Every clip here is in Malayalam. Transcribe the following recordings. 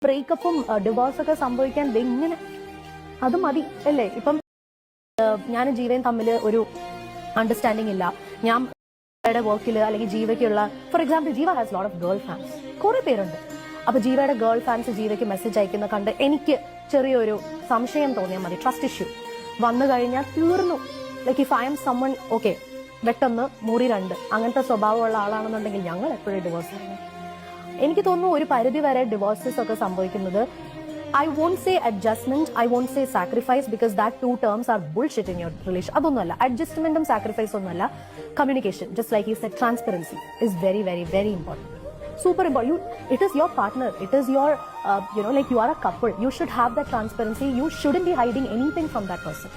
ബ്രേക്കപ്പും ഡിവോഴ്സൊക്കെ സംഭവിക്കാൻ ഇങ്ങനെ അത് മതി അല്ലേ? ഇപ്പം ഞാനും ജീവയും തമ്മിൽ ഒരു അണ്ടർസ്റ്റാൻഡിങ് ഇല്ല. ഞാൻ വർക്കിൽ അല്ലെങ്കിൽ ജീവയ്ക്കുള്ള, ഫോർ എക്സാമ്പിൾ, ജീവ has lot of girl fans, കുറെ പേരുണ്ട്. അപ്പൊ ജീവയുടെ ഗേൾ ഫാൻസ് ജീവയ്ക്ക് മെസ്സേജ് അയക്കുന്ന കണ്ട് എനിക്ക് ചെറിയൊരു സംശയം തോന്നിയാൽ മതി, ട്രസ്റ്റ് ഇഷ്യൂ വന്നു കഴിഞ്ഞാൽ തീർന്നു. Like if I am summon, okay, വെട്ടൊന്ന് മുറി രണ്ട്, അങ്ങനത്തെ സ്വഭാവമുള്ള ആളാണെന്നുണ്ടെങ്കിൽ ഞങ്ങൾ എപ്പോഴും ഡിവോഴ്സ് ആയിരുന്നു. എനിക്ക് തോന്നുന്നു ഒരു പരിധി വരെ ഡിവോഴ്സസ് ഒക്കെ സംഭവിക്കുന്നത്, I won't say adjustment, I won't say sacrifice, because that two terms are bullshit in your relation. അതൊന്നുമല്ല, അഡ്ജസ്റ്റ്മെന്റും സാക്രിഫൈസ് ഒന്നുമല്ല. Communication, just like he said, transparency is very, very, very important. Super important. It is your partner. It is your, like you are a couple. You should have that transparency. You shouldn't be hiding anything from that person.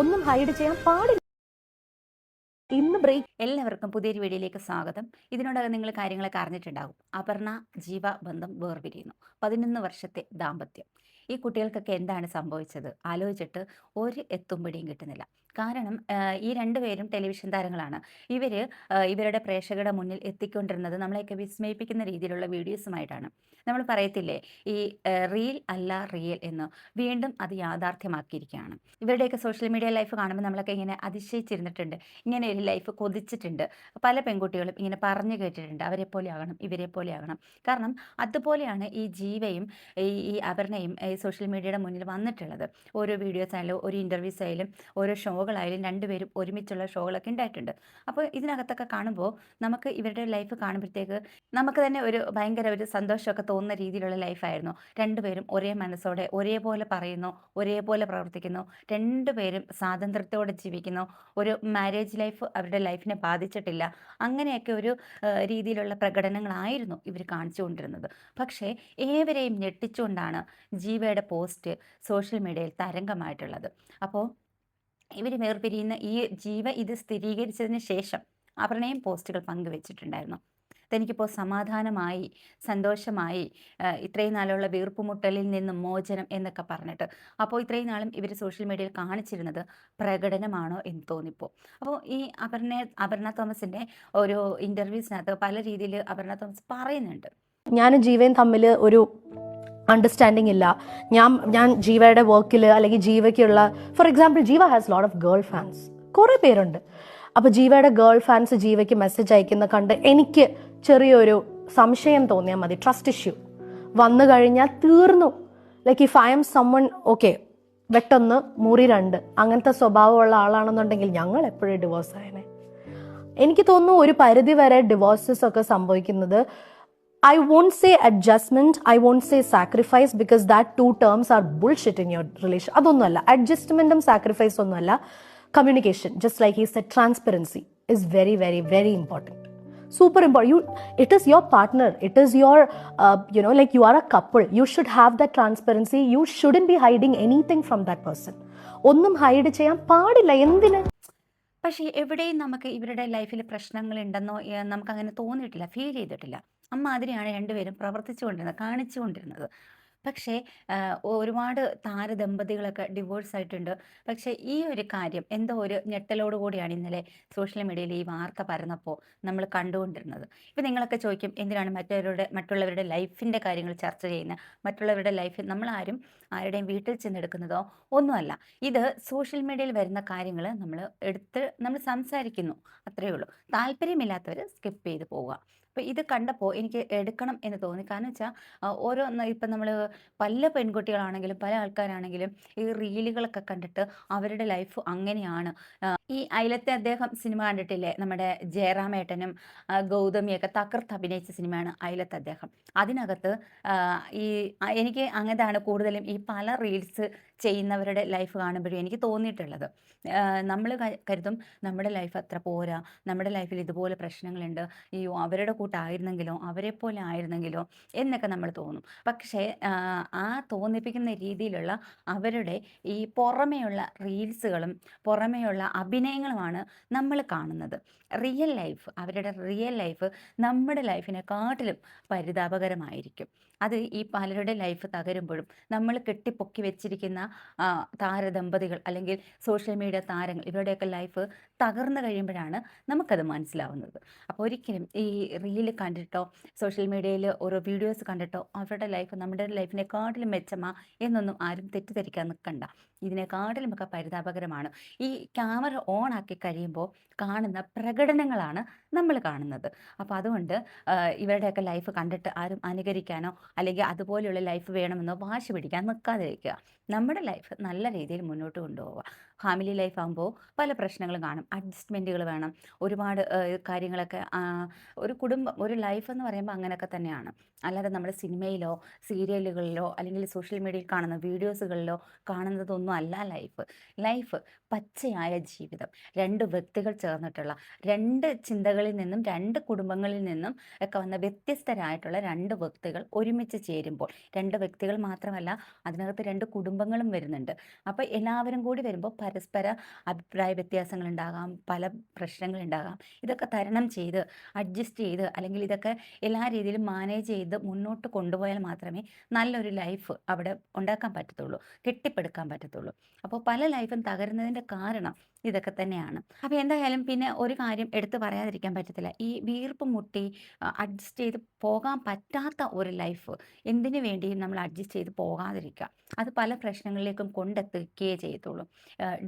ഒന്നും ഹൈഡ് ചെയ്യാൻ പാടില്ല. ഇന്ന് ബ്രേക്ക്. എല്ലാവർക്കും പുതിയൊരു വീഡിയോയിലേക്ക് സ്വാഗതം. ഇതിനോടകം നിങ്ങൾ കാര്യങ്ങളൊക്കെ അറിഞ്ഞിട്ടുണ്ടാകും. അപർണ ജീവ ബന്ധം വേർപിരിയുന്നു. 11 വർഷത്തെ ദാമ്പത്യം. ഈ കുട്ടികൾക്കൊക്കെ എന്താണ് സംഭവിച്ചത് ആലോചിച്ചിട്ട് ഒരു എത്തുംപിടിയും കിട്ടുന്നില്ല. കാരണം ഈ രണ്ടുപേരും ടെലിവിഷൻ താരങ്ങളാണ്. ഇവരുടെ പ്രേക്ഷകരുടെ മുന്നിൽ എത്തിക്കൊണ്ടിരുന്നത് നമ്മളെയൊക്കെ വിസ്മയിപ്പിക്കുന്ന രീതിയിലുള്ള വീഡിയോസുമായിട്ടാണ്. നമ്മൾ പറയത്തില്ലേ, ഈ റിയൽ അല്ല റിയൽ എന്ന്, വീണ്ടും അത് യാഥാർത്ഥ്യമാക്കിയിരിക്കുകയാണ്. ഇവരുടെയൊക്കെ സോഷ്യൽ മീഡിയ ലൈഫ് കാണുമ്പോൾ നമ്മളൊക്കെ ഇങ്ങനെ അതിശയിച്ചിരുന്നിട്ടുണ്ട്. ഇങ്ങനെ ഒരു ലൈഫ് കൊതിച്ചിട്ടുണ്ട്. പല പെൺകുട്ടികളും ഇങ്ങനെ പറഞ്ഞു കേട്ടിട്ടുണ്ട്, അവരെ പോലെ ആകണം, ഇവരെ പോലെ ആകണം. കാരണം അതുപോലെയാണ് ഈ ജീവയും ഈ അപർണയും സോഷ്യൽ മീഡിയയുടെ മുന്നിൽ വന്നിട്ടുള്ളത്. ഓരോ വീഡിയോസ് ആയാലും ഒരു ഇൻ്റർവ്യൂസ് ആയാലും ഓരോ ഷോകളായാലും രണ്ടുപേരും ഒരുമിച്ചുള്ള ഷോകളൊക്കെ ഉണ്ടായിട്ടുണ്ട്. അപ്പോൾ ഇതിനകത്തൊക്കെ കാണുമ്പോൾ നമുക്ക് ഇവരുടെ ലൈഫ് കാണുമ്പോഴത്തേക്ക് നമുക്ക് തന്നെ ഒരു ഭയങ്കര ഒരു സന്തോഷമൊക്കെ തോന്നുന്ന രീതിയിലുള്ള ലൈഫായിരുന്നു. രണ്ടുപേരും ഒരേ മനസ്സോടെ ഒരേപോലെ പറയുന്നു, ഒരേപോലെ പ്രവർത്തിക്കുന്നു, രണ്ടുപേരും സ്വാതന്ത്ര്യത്തോടെ ജീവിക്കുന്നു. ഒരു മാരേജ് ലൈഫ് അവരുടെ ലൈഫിനെ ബാധിച്ചിട്ടില്ല. അങ്ങനെയൊക്കെ ഒരു രീതിയിലുള്ള പ്രകടനങ്ങളായിരുന്നു ഇവർ കാണിച്ചുകൊണ്ടിരുന്നത്. പക്ഷേ ഏവരെയും ഞെട്ടിച്ചുകൊണ്ടാണ് ജീവയുടെ പോസ്റ്റ് സോഷ്യൽ മീഡിയയിൽ തരംഗമായിട്ടുള്ളത്. അപ്പോൾ ഇവർ വേർപിരിയുന്ന ഈ ജീവ ഇത് സ്ഥിരീകരിച്ചതിന് ശേഷം അപർണയും പോസ്റ്റുകൾ പങ്കുവെച്ചിട്ടുണ്ടായിരുന്നു. തനിക്കിപ്പോൾ സമാധാനമായി, സന്തോഷമായി, ഇത്രയും നാളുള്ള വീർപ്പുമുട്ടലിൽ നിന്നും മോചനം എന്നൊക്കെ പറഞ്ഞിട്ട്. അപ്പോൾ ഇത്രയും നാളും ഇവർ സോഷ്യൽ മീഡിയയിൽ കാണിച്ചിരുന്നത് പ്രകടനമാണോ എന്ന് തോന്നിപ്പോൾ. അപ്പോൾ ഈ അപർണ തോമസിൻ്റെ ഒരു ഇൻ്റർവ്യൂസിനകത്ത് പല രീതിയിൽ അപർണ തോമസ് പറയുന്നുണ്ട്. ഞാനും ജീവയും തമ്മിൽ ഒരു അണ്ടർസ്റ്റാൻഡിങ് ഇല്ല. ഞാൻ ജീവയുടെ വർക്കിൽ അല്ലെങ്കിൽ ജീവയ്ക്കുള്ള, ഫോർ എക്സാമ്പിൾ, ജീവ has lot of girl fans, കുറെ പേരുണ്ട്. അപ്പൊ ജീവയുടെ ഗേൾ ഫാൻസ് ജീവയ്ക്ക് മെസ്സേജ് അയക്കുന്ന കണ്ട് എനിക്ക് ചെറിയൊരു സംശയം തോന്നിയാൽ മതി, ട്രസ്റ്റ് ഇഷ്യൂ വന്നു കഴിഞ്ഞാൽ തീർന്നു. Like if I am summon, okay, വെട്ടൊന്ന് മുറി രണ്ട്, അങ്ങനത്തെ സ്വഭാവമുള്ള ആളാണെന്നുണ്ടെങ്കിൽ ഞങ്ങൾ എപ്പോഴും ഡിവോഴ്സ് ആയനെ. എനിക്ക് തോന്നുന്നു ഒരു പരിധി വരെ ഡിവോഴ്സസ് ഒക്കെ സംഭവിക്കുന്നത്, I won't say adjustment, I won't say sacrifice, because that two terms are bullshit in your relation. അതൊന്നുമല്ല, അഡ്ജസ്റ്റ്മെന്റും സാക്രിഫൈസ് ഒന്നുമല്ല. Communication, just like he said, transparency is very, very, very important. Super important. It is your partner. It is your, like you are a couple. You should have that transparency. You shouldn't be hiding anything from that person. ഒന്നും ഹൈഡ് ചെയ്യാൻ പാടില്ല. എന്തിന്? പക്ഷേ എവിടെയും നമുക്ക് ഇവരുടെ ലൈഫിൽ പ്രശ്നങ്ങളുണ്ടെന്നോ നമുക്കങ്ങനെ തോന്നിയിട്ടില്ല, ഫീൽ ചെയ്തിട്ടില്ല. അമ്മാതിരിയാണ് രണ്ടുപേരും പ്രവർത്തിച്ചുകൊണ്ടിരുന്നത്, കാണിച്ചുകൊണ്ടിരുന്നത്. പക്ഷേ ഒരുപാട് താരദമ്പതികളൊക്കെ ഡിവോഴ്സ് ആയിട്ടുണ്ട്. പക്ഷേ ഈ ഒരു കാര്യം എന്തോ ഒരു ഞെട്ടലോടുകൂടിയാണ് ഇന്നലെ സോഷ്യൽ മീഡിയയിൽ ഈ വാർത്ത പരന്നപ്പോൾ നമ്മൾ കണ്ടുകൊണ്ടിരുന്നത്. ഇപ്പം നിങ്ങളൊക്കെ ചോദിക്കും, എന്തിനാണ് മറ്റുള്ളവരുടെ ലൈഫിൻ്റെ കാര്യങ്ങൾ ചർച്ച ചെയ്യുന്നത്? മറ്റുള്ളവരുടെ ലൈഫ് നമ്മളാരും ആരുടെയും വീട്ടിൽ ചെന്നെടുക്കുന്നതോ ഒന്നുമല്ല. ഇത് സോഷ്യൽ മീഡിയയിൽ വരുന്ന കാര്യങ്ങൾ നമ്മൾ സംസാരിക്കുന്നു, അത്രയേ ഉള്ളൂ. താല്പര്യമില്ലാത്തവർ സ്കിപ്പ് ചെയ്ത് പോവുക. അപ്പോൾ ഇത് കണ്ടപ്പോൾ എനിക്ക് എടുക്കണം എന്ന് തോന്നി. കാരണം വെച്ചാൽ ഓരോന്ന് ഇപ്പം നമ്മൾ പല പെൺകുട്ടികളാണെങ്കിലും പല ആൾക്കാരാണെങ്കിലും ഈ റീലുകളൊക്കെ കണ്ടിട്ട് അവരുടെ ലൈഫ് അങ്ങനെയാണ്. ഈ അയലത്തെ അദ്ദേഹം സിനിമ കണ്ടിട്ടില്ലേ? നമ്മുടെ ജയറാമേട്ടനും ഗൗതമിയൊക്കെ തകർത്ത് അഭിനയിച്ച സിനിമയാണ് അയലത്തെ അദ്ദേഹം. അതിനകത്ത് എനിക്ക് അങ്ങനെയാണ് കൂടുതലും ഈ പല റീൽസ് ചെയ്യുന്നവരുടെ ലൈഫ് കാണുമ്പോഴും എനിക്ക് തോന്നിയിട്ടുള്ളത്. നമ്മൾ കരുതും നമ്മുടെ ലൈഫ് അത്ര പോരാ, നമ്മുടെ ലൈഫിൽ ഇതുപോലെ പ്രശ്നങ്ങളുണ്ട്, അയ്യോ അവരുടെ കൂട്ടായിരുന്നെങ്കിലോ അവരെ പോലെ ആയിരുന്നെങ്കിലോ എന്നൊക്കെ നമ്മൾ തോന്നും. പക്ഷേ ആ തോന്നിപ്പിക്കുന്ന രീതിയിലുള്ള അവരുടെ ഈ പുറമേയുള്ള റീൽസുകളും പുറമേയുള്ള അഭിനയങ്ങളുമാണ് നമ്മൾ കാണുന്നത്. അവരുടെ റിയൽ ലൈഫ് നമ്മുടെ ലൈഫിനെക്കാട്ടിലും പരിതാപകരമായിരിക്കും. അത് ഈ പലരുടെ ലൈഫ് തകരുമ്പോഴും നമ്മൾ കെട്ടിപ്പൊക്കി വെച്ചിരിക്കുന്ന താരദമ്പതികൾ അല്ലെങ്കിൽ സോഷ്യൽ മീഡിയ താരങ്ങൾ ഇവരുടെയൊക്കെ ലൈഫ് തകർന്നു കഴിയുമ്പോഴാണ് നമുക്കത് മനസ്സിലാവുന്നത്. അപ്പോൾ ഒരിക്കലും ഈ റീല് കണ്ടിട്ടോ സോഷ്യൽ മീഡിയയിൽ ഓരോ വീഡിയോസ് കണ്ടിട്ടോ അവരുടെ ലൈഫ് നമ്മുടെ ലൈഫിനെക്കാട്ടിലും മെച്ചമാ എന്നൊന്നും ആരും തെറ്റിദ്ധരിക്കാൻ നിൽക്കണ്ട. ഇതിനെക്കാട്ടിലും ഒക്കെ പരിതാപകരമാണ് ഈ ക്യാമറ ഓൺ ആക്കി കഴിയുമ്പോൾ കാണുന്ന പ്രകടനങ്ങളാണ് നമ്മൾ കാണുന്നത്. അപ്പോൾ അതുകൊണ്ട് ഇവരുടെയൊക്കെ ലൈഫ് കണ്ടിട്ട് ആരും അനുകരിക്കാനോ അല്ലെങ്കിൽ അതുപോലെയുള്ള ലൈഫ് വേണമെന്നോ വാശി പിടിക്കാൻ നിൽക്കാതിരിക്കുക. നമ്മുടെ ലൈഫ് നല്ല രീതിയിൽ മുന്നോട്ട് കൊണ്ടുപോവുക. ഫാമിലി ലൈഫ് ആകുമ്പോൾ പല പ്രശ്നങ്ങളും കാണും, അഡ്ജസ്റ്റ്മെൻറ്റുകൾ വേണം, ഒരുപാട് കാര്യങ്ങളൊക്കെ. ഒരു കുടുംബം, ഒരു ലൈഫ് എന്ന് പറയുമ്പോൾ അങ്ങനെയൊക്കെ തന്നെയാണ്. അല്ലാതെ നമ്മുടെ സിനിമയിലോ സീരിയലുകളിലോ അല്ലെങ്കിൽ സോഷ്യൽ മീഡിയയിൽ കാണുന്ന വീഡിയോസുകളിലോ കാണുന്നതൊന്നും അല്ല ലൈഫ്. ലൈഫ് പച്ചയായ ജീവിതം, രണ്ട് വ്യക്തികൾ ചേർന്നിട്ടുള്ള, രണ്ട് ചിന്തകളിൽ നിന്നും രണ്ട് കുടുംബങ്ങളിൽ നിന്നും ഒക്കെ വന്ന വ്യത്യസ്തരായിട്ടുള്ള രണ്ട് വ്യക്തികൾ ഒരുമിച്ച് ചേരുമ്പോൾ, രണ്ട് വ്യക്തികൾ മാത്രമല്ല അതിനകത്ത് രണ്ട് കുടുംബങ്ങളും വരുന്നുണ്ട്. അപ്പോൾ എല്ലാവരും കൂടി വരുമ്പോൾ പരസ്പര അഭിപ്രായ വ്യത്യാസങ്ങളുണ്ടാകാം, പല പ്രശ്നങ്ങളുണ്ടാകാം. ഇതൊക്കെ തരണം ചെയ്ത് അഡ്ജസ്റ്റ് ചെയ്ത് അല്ലെങ്കിൽ ഇതൊക്കെ എല്ലാ രീതിയിലും മാനേജ് ചെയ്ത് മുന്നോട്ട് കൊണ്ടുപോയാൽ മാത്രമേ നല്ലൊരു ലൈഫ് അവിടെ ഉണ്ടാക്കാൻ പറ്റത്തുള്ളൂ, കെട്ടിപ്പടുക്കാൻ പറ്റത്തുള്ളൂ. അപ്പോൾ പല ലൈഫും തകരുന്നതിൻ്റെ കാരണം ഇതൊക്കെ തന്നെയാണ്. അപ്പോൾ എന്തായാലും പിന്നെ ഒരു കാര്യം എടുത്തു പറയാതിരിക്കാൻ പറ്റത്തില്ല, ഈ വീർപ്പ് മുട്ടി അഡ്ജസ്റ്റ് ചെയ്ത് പോകാൻ പറ്റാത്ത ഒരു ലൈഫ് എന്തിനു വേണ്ടിയും നമ്മൾ അഡ്ജസ്റ്റ് ചെയ്ത് പോകാതിരിക്കുക. അത് പല പ്രശ്നങ്ങളിലേക്കും കൊണ്ടെത്തിക്കുകയേ ചെയ്യത്തുള്ളൂ.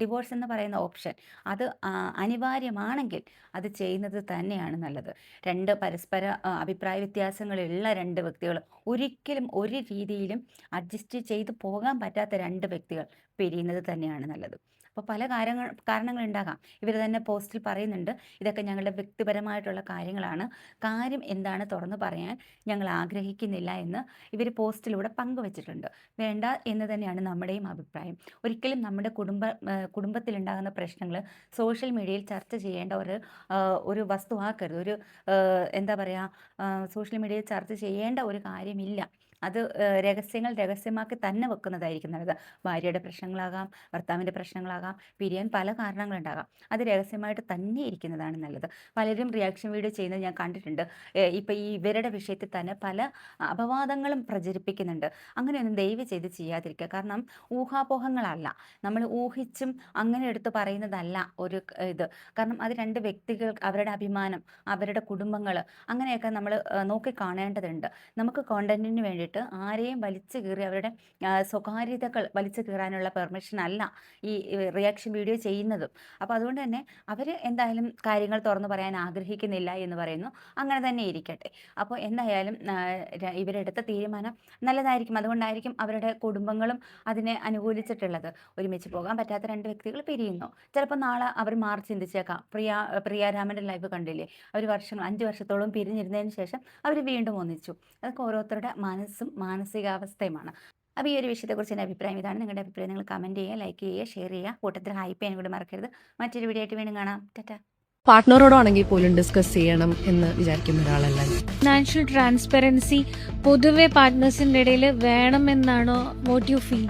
ഡിവോഴ്സ് എന്ന് പറയുന്ന ഓപ്ഷൻ അത് അനിവാര്യമാണെങ്കിൽ അത് ചെയ്യുന്നത് തന്നെയാണ് നല്ലത്. രണ്ട് പരസ്പര അഭിപ്രായ വ്യത്യാസങ്ങളുള്ള രണ്ട് വ്യക്തികൾ, ഒരിക്കലും ഒരു രീതിയിലും അഡ്ജസ്റ്റ് ചെയ്ത് പോകാൻ പറ്റാത്ത രണ്ട് വ്യക്തികൾ പിരിയുന്നത് തന്നെയാണ് നല്ലത്. അപ്പോൾ പല കാരണങ്ങളുണ്ടാകാം. ഇവർ തന്നെ പോസ്റ്റിൽ പറയുന്നുണ്ട്, ഇതൊക്കെ ഞങ്ങളുടെ വ്യക്തിപരമായിട്ടുള്ള കാര്യങ്ങളാണ്, കാര്യം എന്താണ് തുറന്നു പറയാൻ ഞങ്ങൾ ആഗ്രഹിക്കുന്നില്ല എന്ന് ഇവർ പോസ്റ്റിലൂടെ പങ്കുവച്ചിട്ടുണ്ട്. വേണ്ട എന്ന് തന്നെയാണ് നമ്മുടെയും അഭിപ്രായം. ഒരിക്കലും നമ്മുടെ കുടുംബത്തിലുണ്ടാകുന്ന പ്രശ്നങ്ങൾ സോഷ്യൽ മീഡിയയിൽ ചർച്ച ചെയ്യേണ്ട ഒരു വസ്തുവാക്കരുത്. എന്താ പറയുക, സോഷ്യൽ മീഡിയയിൽ ചർച്ച ചെയ്യേണ്ട ഒരു കാര്യമില്ല. അത് രഹസ്യങ്ങൾ രഹസ്യമാക്കി തന്നെ വെക്കുന്നതായിരിക്കും നല്ലത്. ഭാര്യയുടെ പ്രശ്നങ്ങളാകാം, ഭർത്താവിൻ്റെ പ്രശ്നങ്ങളാകാം, പിരിയാൻ പല കാരണങ്ങളുണ്ടാകാം. അത് രഹസ്യമായിട്ട് തന്നെ ഇരിക്കുന്നതാണ് നല്ലത്. പലരും റിയാക്ഷൻ വീഡിയോ ചെയ്യുന്നത് ഞാൻ കണ്ടിട്ടുണ്ട്. ഇപ്പോൾ ഈ ഇവരുടെ വിഷയത്തിൽ തന്നെ പല അപവാദങ്ങളും പ്രചരിപ്പിക്കുന്നുണ്ട്. അങ്ങനെയൊന്നും ദയവ് ചെയ്ത് ചെയ്യാതിരിക്കുക. കാരണം ഊഹാപോഹങ്ങളല്ല, നമ്മൾ ഊഹിച്ചും അങ്ങനെ എടുത്ത് പറയുന്നതല്ല ഒരു ഇത്. കാരണം അത് രണ്ട് വ്യക്തികൾ, അവരുടെ അഭിമാനം, അവരുടെ കുടുംബങ്ങൾ, അങ്ങനെയൊക്കെ നമ്മൾ നോക്കി കാണേണ്ടതുണ്ട്. നമുക്ക് കോണ്ടന്റിന് വേണ്ടിയിട്ട് ആരെയും വലിച്ചു കീറി അവരുടെ സ്വകാര്യതകൾ വലിച്ചു കീറാനുള്ള പെർമിഷൻ അല്ല ഈ റിയാക്ഷൻ വീഡിയോ ചെയ്യുന്നതും. അപ്പോൾ അതുകൊണ്ട് തന്നെ അവർ എന്തായാലും കാര്യങ്ങൾ തുറന്നു പറയാൻ ആഗ്രഹിക്കുന്നില്ല എന്ന് പറയുന്നു. അങ്ങനെ തന്നെ ഇരിക്കട്ടെ. അപ്പോൾ എന്തായാലും ഇവരെടുത്ത തീരുമാനം നല്ലതായിരിക്കും. അതുകൊണ്ടായിരിക്കും അവരുടെ കുടുംബങ്ങളും അതിനെ അനുകൂലിച്ചിട്ടുള്ളത്. ഒരുമിച്ച് പോകാൻ പറ്റാത്ത രണ്ട് വ്യക്തികൾ പിരിയുന്നു. ചിലപ്പോൾ നാളെ അവർ മാറി ചിന്തിച്ചേക്കാം. പ്രിയാരാമൻ്റെ ലൈഫ് കണ്ടില്ലേ, അവർ 5 വർഷത്തോളം പിരിഞ്ഞിരുന്നതിന് ശേഷം അവർ വീണ്ടും ഒന്നിച്ചു. അതൊക്കെ ഓരോരുത്തരുടെ മനസ്സും മാനസികാവസ്ഥയുമാണ്. അപ്പോൾ ഈ ഒരു വിഷയത്തെക്കുറിച്ച് എൻ്റെ അഭിപ്രായം ഇതാണ്. നിങ്ങളുടെ അഭിപ്രായം നിങ്ങൾ കമൻറ്റ് ചെയ്യുക, ലൈക്ക് ചെയ്യുക, ഷെയർ ചെയ്യുക, കൂട്ടത്തിൽ ഹൈപ്പ് ചെയ്യാൻ കൂടി മറക്കരുത്. മറ്റൊരു വീഡിയോ ആയിട്ട് വീണ്ടും കാണാം. ടാറ്റാ. പാർട്ട്ണറോടാണെങ്കിൽ പോലും ഡിസ്കസ് ചെയ്യണം എന്ന് വിചാരിക്കുന്ന ഒരാളല്ല. ഫിനാൻഷ്യൽ ട്രാൻസ്പെറൻസി പൊതുവെ പാർട്ട്നേഴ്സിന്റെ ഇടയിൽ വേണമെന്നാണോ what you feel?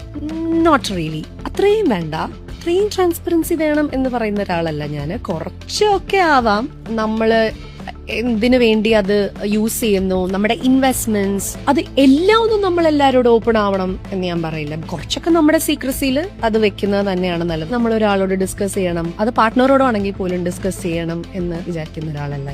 Not really. അത്രയും വേണ്ട, അത്രയും ട്രാൻസ്പെറൻസി വേണം എന്ന് പറയുന്ന ഒരാളല്ല ഞാൻ. കുറച്ചൊക്കെ ആവാം. നമ്മള് എന്തിനു വേണ്ടി അത് യൂസ് ചെയ്യുന്നു, നമ്മുടെ ഇൻവെസ്റ്റ്മെന്റ്സ്, അത് എല്ലാം ഒന്നും നമ്മൾ എല്ലാവരോടും ഓപ്പൺ ആവണം എന്ന് ഞാൻ പറയില്ല. കുറച്ചൊക്കെ നമ്മുടെ സീക്രസിയിൽ അത് വെക്കുന്നത് തന്നെയാണ് നല്ലത്. നമ്മൾ ഒരാളോട് ഡിസ്കസ് ചെയ്യണം, അത് പാർട്ട്ണറോടാണെങ്കിൽ പോലും ഡിസ്കസ് ചെയ്യണം എന്ന് വിചാരിക്കുന്ന ഒരാളല്ല.